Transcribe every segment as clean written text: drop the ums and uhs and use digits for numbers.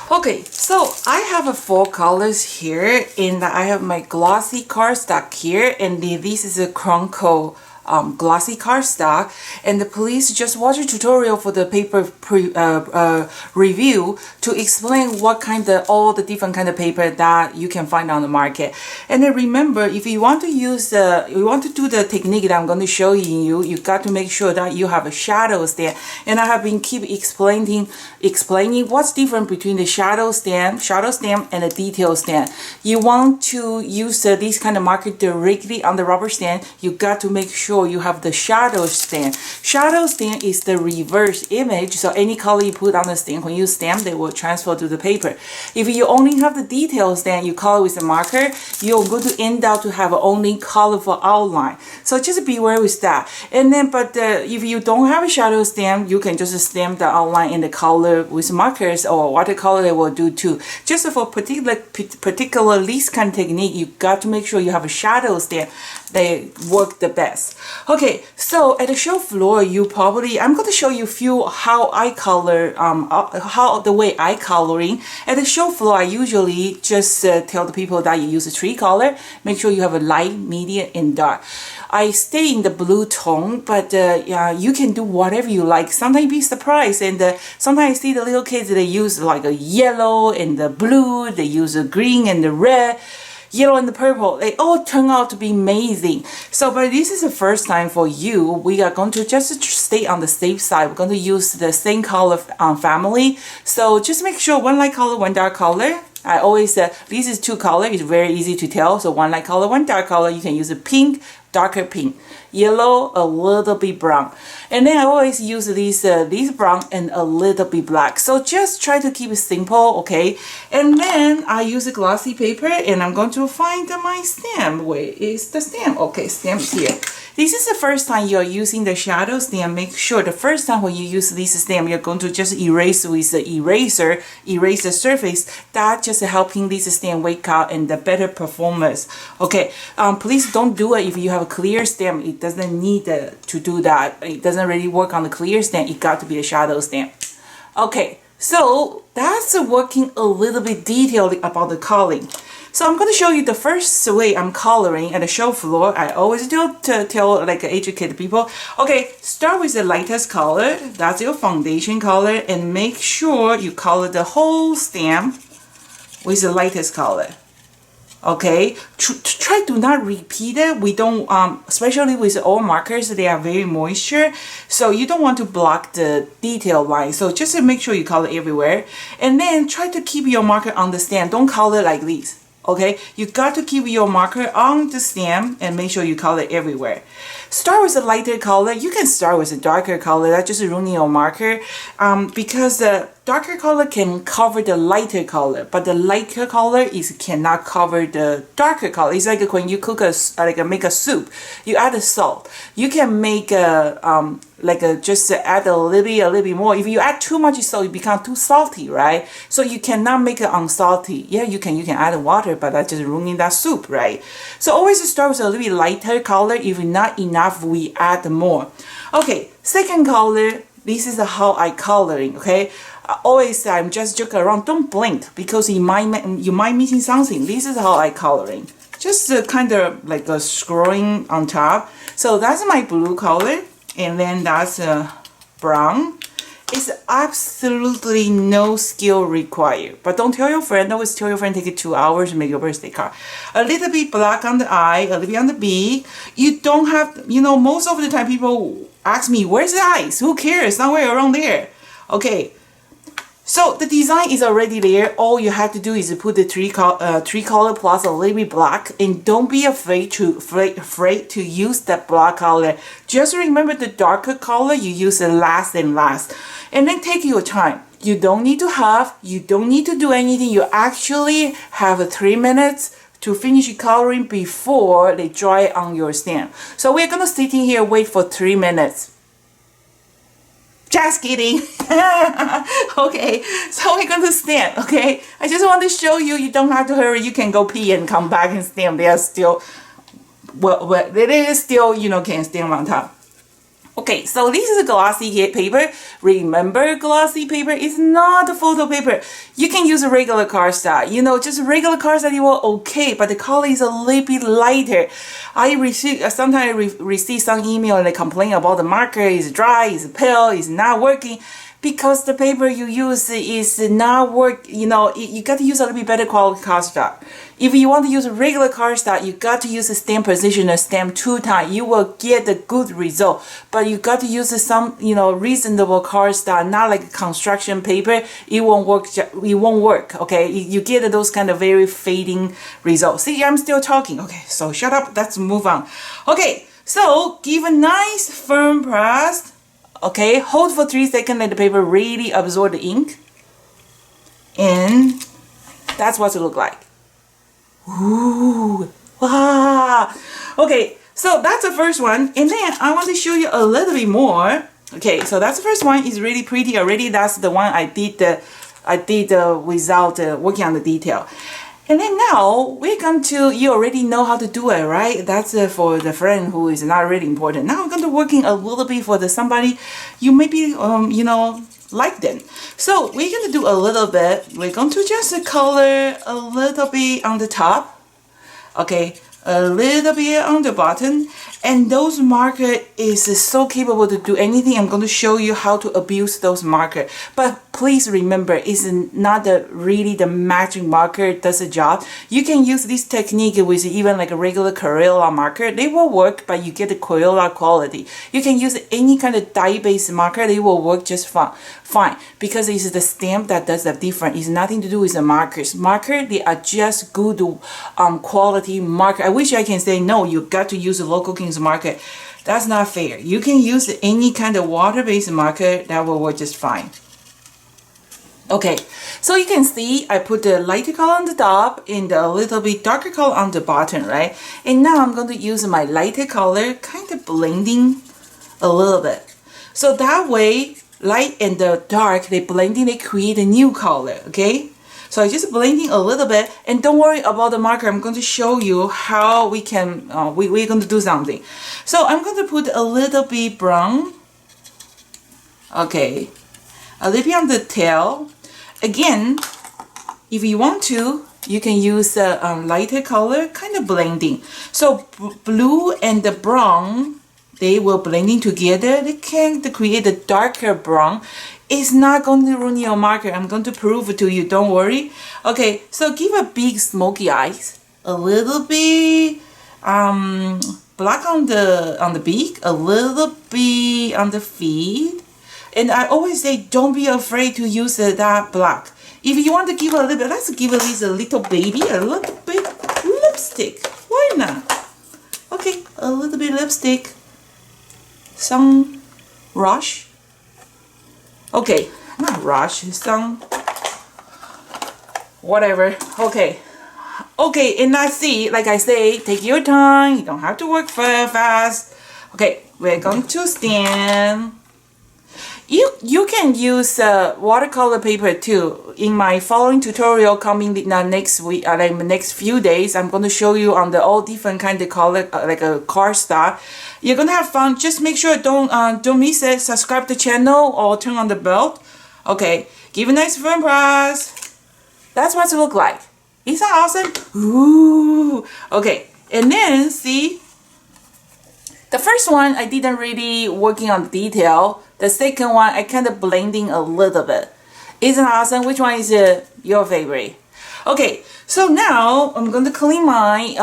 Okay, so I have four colors here, and I have my glossy cardstock here, and this is a Chromco glossy cardstock. And please just watch a tutorial for the paper review to explain what kind of all the different kind of paper that you can find on the market. And then remember, if you want to use you want to do the technique that I'm going to show you, you got to make sure that you have a shadow stand. And I have been keep explaining what's different between the shadow stamp and the detail stamp. You want to use this kind of marker directly on the rubber stamp, you got to make sure you have the shadow stamp. Shadow stamp is the reverse image, so any color you put on the stamp, when you stamp, they will transfer to the paper. If you only have the detail stamp, you color with a marker, you're going to end up to have only colorful outline. So just beware with that. And then, but if you don't have a shadow stamp, you can just stamp the outline in the color with markers or watercolor. They will do too. Just for particular this kind of technique, you got to make sure you have a shadow stamp. They work the best. Okay, so at the show floor, I'm going to show you a few how I color, how the way I coloring. At the show floor, I usually just tell the people that you use a three color. Make sure you have a light, medium, and dark. I stay in the blue tone, but yeah, you can do whatever you like. Sometimes be surprised, and sometimes I see the little kids, they use like a yellow and the blue, they use a green and the red, yellow and the purple. They all turn out to be amazing. So, but this is the first time for you. We are going to just stay on the safe side. We're going to use the same color family. So just make sure one light color, one dark color. I always say this is two color. It's very easy to tell. So one light color, one dark color. You can use a pink, darker pink, yellow, a little bit brown, and then I always use these brown and a little bit black. So just try to keep it simple, okay? And then I use a glossy paper, and I'm going to find my stamp. Where is the stamp? Okay, stamp here. This is the first time you're using the shadow stamp. Make sure the first time when you use this stamp, you're going to just erase with the eraser, erase the surface. That just helping this stamp wake up and the better performance. Okay, please don't do it if you have a clear stamp. It doesn't need to do that. It doesn't really work on the clear stamp. It got to be a shadow stamp. Okay, so that's working a little bit detailed about the coloring. So I'm going to show you the first way I'm coloring at the show floor. I always do to tell like educated people. Okay, start with the lightest color. That's your foundation color, and make sure you color the whole stamp with the lightest color. Okay, try to not repeat it. We don't, especially with oil markers, they are very moisture, so you don't want to block the detail line. So just make sure you color everywhere, and then try to keep your marker on the stamp. Don't color like this. Okay, you got to keep your marker on the stamp and make sure you color everywhere. Start with a lighter color. You can start with a darker color. That's just ruining your marker, because the darker color can cover the lighter color, but the lighter color cannot cover the darker color. It's like when you cook make a soup, you add a salt. You can make just add a little bit more. If you add too much salt, it becomes too salty, right? So you cannot make it unsalty. Yeah, you can add water, but that's just ruining that soup, right? So always start with a little bit lighter color. If not enough, we add more. Okay, second color. This is how I coloring. Okay, always I'm just joke around. Don't blink because you might missing something. This is how I coloring. Just kind of like a scrolling on top. So that's my blue color, and then that's brown. It's absolutely no skill required. But don't tell your friend. Always tell your friend take it 2 hours to make your birthday card. A little bit black on the eye, a little bit on the beak. You don't have, most of the time people ask me, where's the eyes? Who cares? Somewhere around there. Okay. So the design is already there. All you have to do is put the three color plus a little bit black, and don't be afraid to use that black color. Just remember the darker color you use the last, and then take your time. You don't need to have, you don't need to do anything. You actually have 3 minutes to finish coloring before they dry on your stamp. So we're gonna sit in here wait for 3 minutes. Just kidding. Okay, so we're going to stamp, okay? I just want to show you, you don't have to hurry. You can go pee and come back and stamp. They are still, well, it is still, can stamp on top. Okay. Okay, so this is a glossy paper. Remember, glossy paper is not a photo paper. You can use a regular cardstock. You know, just regular cardstock, you will okay, but the color is a little bit lighter. I sometimes receive some email and they complain about the marker is dry, is pale, is not working. Because the paper you use is not work, you know, you got to use a little bit better quality cardstock. If you want to use a regular cardstock, you got to use a stamp positioner, stamp 2 times. You will get a good result. But you got to use some, you know, reasonable cardstock, not like construction paper. It won't work. It won't work. Okay, you get those kind of very fading results. See, I'm still talking. Okay, so shut up. Let's move on. Okay, so give a nice firm press. Okay, hold for 3 seconds, let the paper really absorb the ink. And that's what it looks like. Ooh, wow. Okay, so that's the first one. And then I want to show you a little bit more. Okay, so that's the first one. It's really pretty already. That's the one I did without working on the detail. And then now we're going to, you already know how to do it, right? That's for the friend who is not really important. Now I'm going to working a little bit for the somebody you maybe, you know, like them. So we're going to do a little bit. We're going to just color a little bit on the top. Okay, a little bit on the bottom. And those marker is so capable to do anything. I'm going to show you how to abuse those marker. But please remember, it's not really the magic marker does the job. You can use this technique with even like a regular Crayola marker. They will work, but you get the Crayola quality. You can use any kind of dye-based marker. They will work just fine. Because it's the stamp that does the difference. It's nothing to do with the markers. Marker, they are just good quality marker. I wish I can say, no, you got to use a local King's marker. That's not fair. You can use any kind of water-based marker that will work just fine. Okay, so you can see I put the lighter color on the top and a little bit darker color on the bottom, right? And now I'm going to use my lighter color, kind of blending a little bit. So that way, light and the dark, they blending, they create a new color, okay? So I'm just blending a little bit, and don't worry about the marker. I'm going to show you how we can, we're going to do something. So I'm going to put a little bit brown, okay, a little bit on the tail. Again, if you want to, you can use a lighter color, kind of blending. So blue and the brown, they will blending together. They can create a darker brown. It's not going to ruin your marker. I'm going to prove it to you. Don't worry. Okay, so give a big smoky eyes, a little bit black on the beak, a little bit on the feet. And I always say, don't be afraid to use that black. If you want to give a little bit, let's give at least a little baby, a little bit lipstick. Why not? Okay, a little bit lipstick. Some rush. Okay, not rush, some whatever. Okay. Okay, and I see, like I say, take your time. You don't have to work fast. Okay, we're going to stand. You can use watercolor paper too. In my following tutorial coming next week, like next few days, I'm going to show you on the all different kind of color, like a cardstock. You're gonna have fun. Just make sure don't miss it. Subscribe to the channel or turn on the bell. Okay, give a nice firm press. That's what it look like. Isn't that awesome? Ooh. Okay, and then see. The first one, I didn't really working on the detail. The second one, I kind of blending a little bit. Isn't that awesome? Which one is your favorite? Okay, so now I'm going to clean my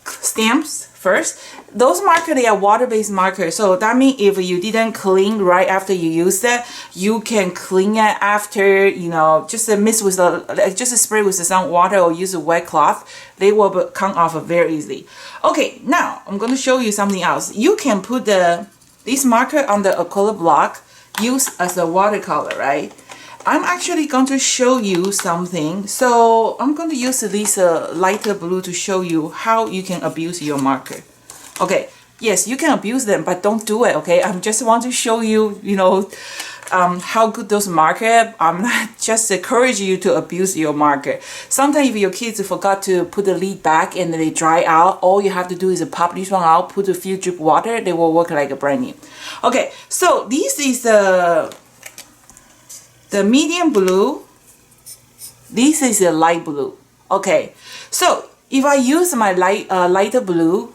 stamps first. Those markers, they are water-based markers. So that means if you didn't clean right after you use it, you can clean it after, you know, just mix with just spray with some water or use a wet cloth. They will come off very easily. Okay, now I'm going to show you something else. You can put this marker on the acrylic block, use as a watercolor, right? I'm actually going to show you something. So I'm going to use this lighter blue to show you how you can abuse your marker. Okay, yes, you can abuse them, but don't do it, okay? I just want to show you, you know, how good those marker. I'm not just encourage you to abuse your marker. Sometimes if your kids forgot to put the lid back and they dry out, all you have to do is pop this one out, put a few drip water, they will work like a brand new. Okay, so this is the medium blue. This is the light blue. Okay, so if I use my lighter blue,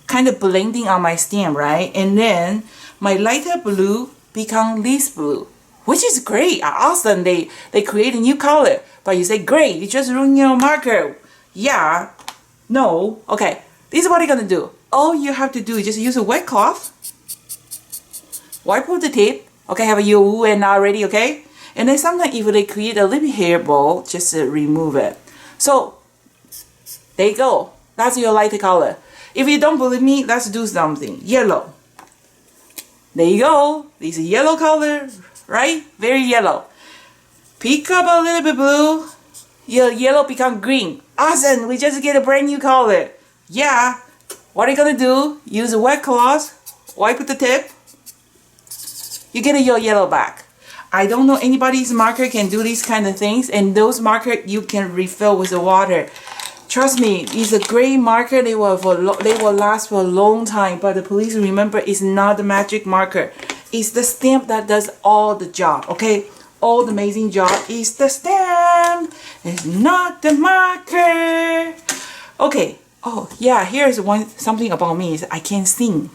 kind of blending on my stem, right? And then my lighter blue become this blue, which is great, awesome. They create a new color, but you say, great, you just ruined your marker. Yeah, no, okay. This is what you're gonna do. All you have to do is just use a wet cloth, wipe off the tip. Okay, have your woo and now ready, okay? And then sometimes if they create a little hairball, just remove it. So there you go. That's your lighter color. If you don't believe me, let's do something. Yellow. There you go. This is yellow color, right? Very yellow. Pick up a little bit blue. Your yellow become green. Awesome. We just get a brand new color. Yeah. What are you gonna do? Use a wet cloth. Wipe the tip. You get your yellow back. I don't know anybody's marker can do these kind of things, and those marker you can refill with the water. Trust me, it's a great marker. They will last for a long time. But please remember, it's not the magic marker. It's the stamp that does all the job. Okay, all the amazing job is the stamp. It's not the marker. Okay. Oh yeah. Here's something about me is I can sing.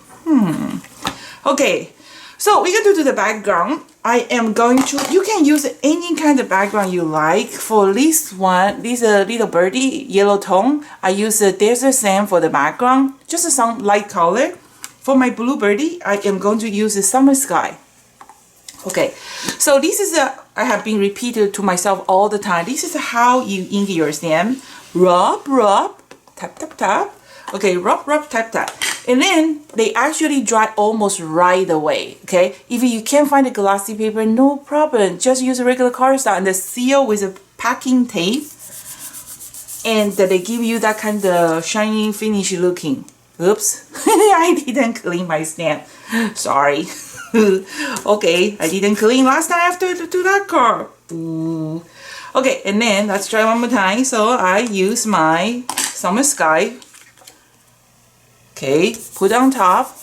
Okay. So we're going to do the background. I am going to, you can use any kind of background you like. For this one, this little birdie, yellow tone, I use a desert sand for the background, just some light color. For my blue birdie, I am going to use the summer sky. Okay, so this is I have been repeated to myself all the time. This is how you ink your stamp. Rub, rub, tap, tap, tap. Okay, rub, rub, tap, tap. And then they actually dry almost right away. Okay, if you can't find a glossy paper, no problem. Just use a regular cardstock and seal with a packing tape. And they give you that kind of shiny finish looking. Oops, I didn't clean my stamp. Sorry. Okay, I didn't clean last time after to do that card. Ooh. Okay, and then let's try one more time. So I use my summer sky. Okay, put on top.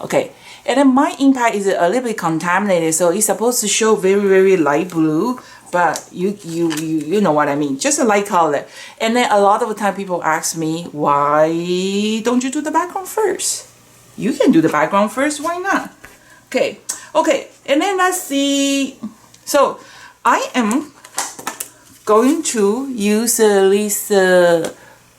Okay, and then my impact is a little bit contaminated, so it's supposed to show very, very light blue, but you know what I mean, just a light color. And then a lot of the time people ask me, why don't you do the background first? You can do the background first, why not? Okay, and then let's see. So I am going to use this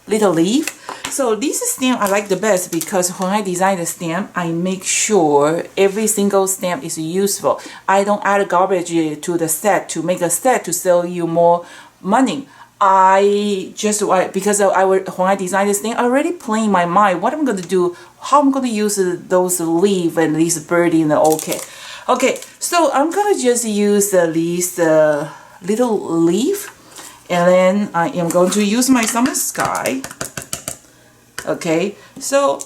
little leaf. So this stamp I like the best because when I design the stamp, I make sure every single stamp is useful. I don't add garbage to the set to make a set to sell you more money. I just, because when I design this thing, I already plan in my mind what I'm going to do, how I'm going to use those leaves and this birdie and okay. Okay, so I'm going to just use this little leaf. And then I am going to use my summer sky. Okay, so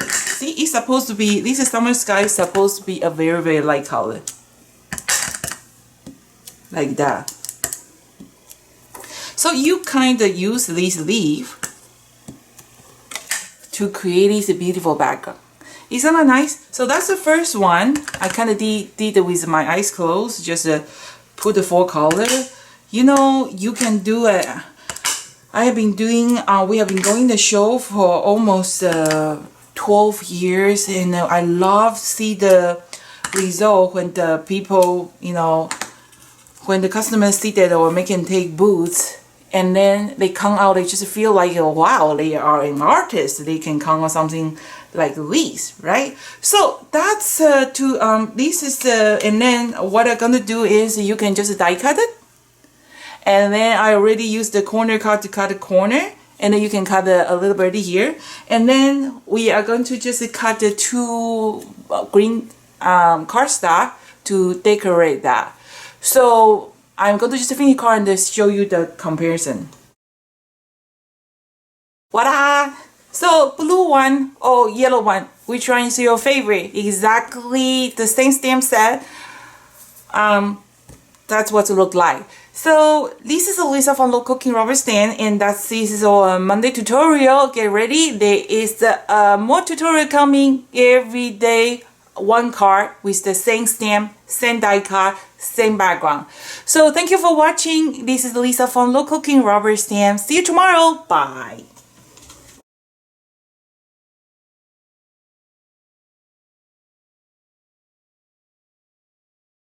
see, it's supposed to be, this is summer sky, is supposed to be a very, very light color. Like that. So you kind of use this leaf to create this beautiful background. Isn't that nice? So that's the first one. I kind of did it with my eyes closed, just put the full color. You know, you can do it. I have been doing, we have been going the show for almost 12 years, and I love to see the result when the people, you know, when the customers see that or making take booths, and then they come out, they just feel like, wow, they are an artist. They can come on something like this, right? So that's this is the, and then what I'm gonna do is you can just die cut it. And then I already used the corner card to cut the corner. And then you can cut a little birdie here. And then we are going to just cut the two green cardstock to decorate that. So I'm going to just finish card and show you the comparison. Voila! So blue one or yellow one, which one is your favorite? Exactly the same stamp set. That's what it look like. So this is Lisa from Low Cooking Rubber Stamp, and this is our Monday tutorial. Get ready, there is more tutorial coming every day. One card with the same stamp, same die card, same background. So thank you for watching. This is Lisa from Low Cooking Rubber Stamp. See you tomorrow. Bye.